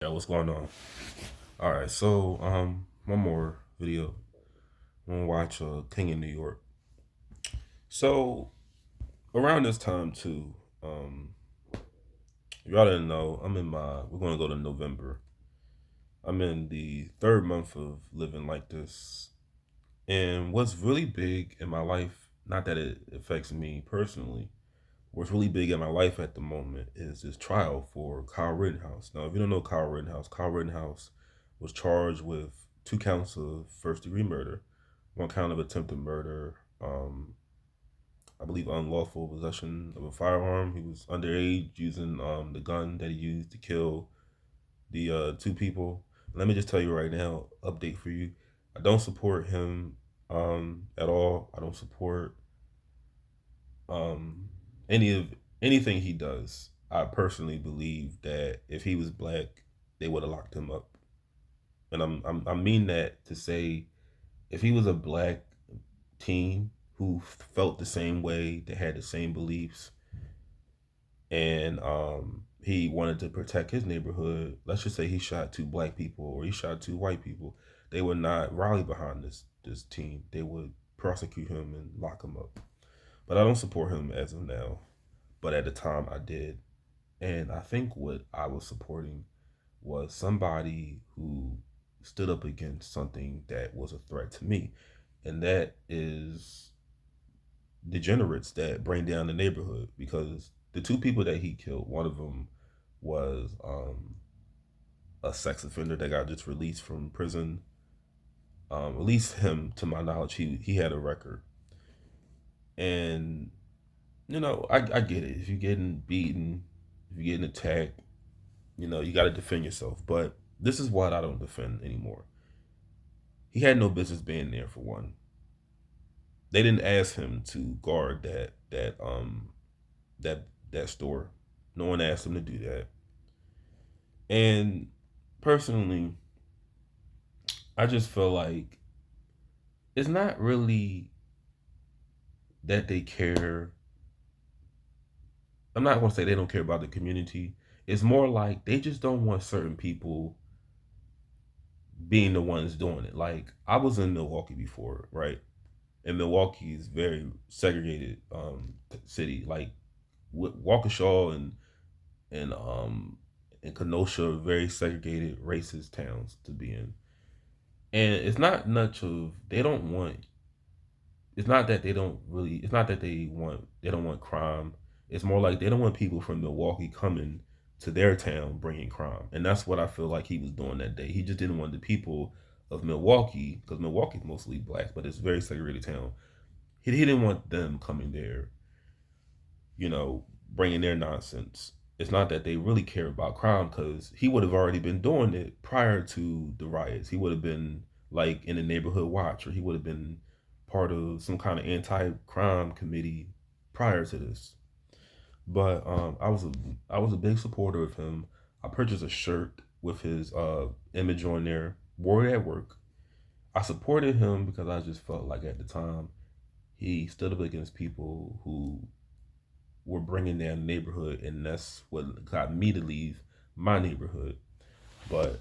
Yeah, what's going on? All right, so one more video. I'm gonna watch King in New York. So around this time too, y'all didn't know. We're gonna go to November. I'm in the third month of living like this, and what's really big in my life, not that it affects me personally. What's really big in my life at the moment is this trial for Kyle Rittenhouse. Now, if you don't know Kyle Rittenhouse was charged with 2 counts of first degree murder, 1 count of attempted murder, I believe unlawful possession of a firearm. He was underage using the gun that he used to kill the 2 people. Let me just tell you right now, update for you. I don't support him at all. I don't support um, any of anything he does. I personally believe that if he was black, they would have locked him up, and I mean that to say, if he was a black teen who felt the same way, that had the same beliefs, and he wanted to protect his neighborhood. Let's just say he shot 2 black people or he shot 2 white people, they would not rally behind this team. They would prosecute him and lock him up. But I don't support him as of now. But at the time, I did. And I think what I was supporting was somebody who stood up against something that was a threat to me. And that is degenerates that bring down the neighborhood. Because the 2 people that he killed, one of them was a sex offender that got just released from prison. At least him, to my knowledge, he had a record. And I get it. If you're getting beaten, if you're getting attacked, you got to defend yourself. But this is what I don't defend anymore. He had no business being there. For one, they didn't ask him to guard that store. No one asked him to do that. And personally, I just feel like it's not really that they care. I'm not going to say they don't care about the community. It's more like they just don't want certain people being the ones doing it. Like, I was in Milwaukee before, right? And Milwaukee is very segregated city. Like, Waukesha and Kenosha are very segregated, racist towns to be in. And it's not much of they don't want. It's not that they don't really. It's not that they don't want crime. It's more like they don't want people from Milwaukee coming to their town bringing crime, and that's what I feel like he was doing that day. He just didn't want the people of Milwaukee, because Milwaukee's mostly black, but it's a very segregated town. He didn't want them coming there, bringing their nonsense. It's not that they really care about crime, because he would have already been doing it prior to the riots. He would have been like in a neighborhood watch, or he would have been part of some kind of anti-crime committee prior to this. But I was a big supporter of him. I purchased a shirt with his image on there, wore it at work. I supported him because I just felt like at the time he stood up against people who were bringing down the neighborhood, and that's what got me to leave my neighborhood. But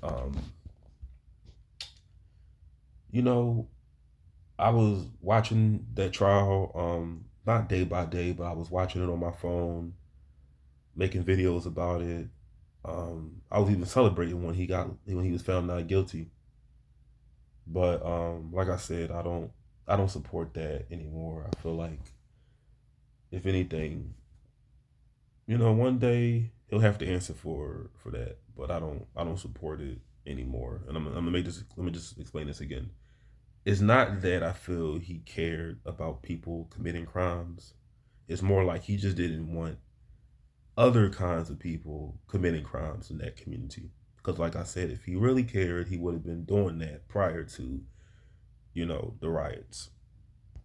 you know, I was watching that trial, not day by day, but I was watching it on my phone, making videos about it. I was even celebrating when he was found not guilty. But like I said, I don't support that anymore. I feel like, if anything, one day he'll have to answer for that. But I don't support it anymore. And I'm gonna make this. Let me just explain this again. It's not that I feel he cared about people committing crimes. It's more like he just didn't want other kinds of people committing crimes in that community. Because, like I said, if he really cared, he would have been doing that prior to, the riots.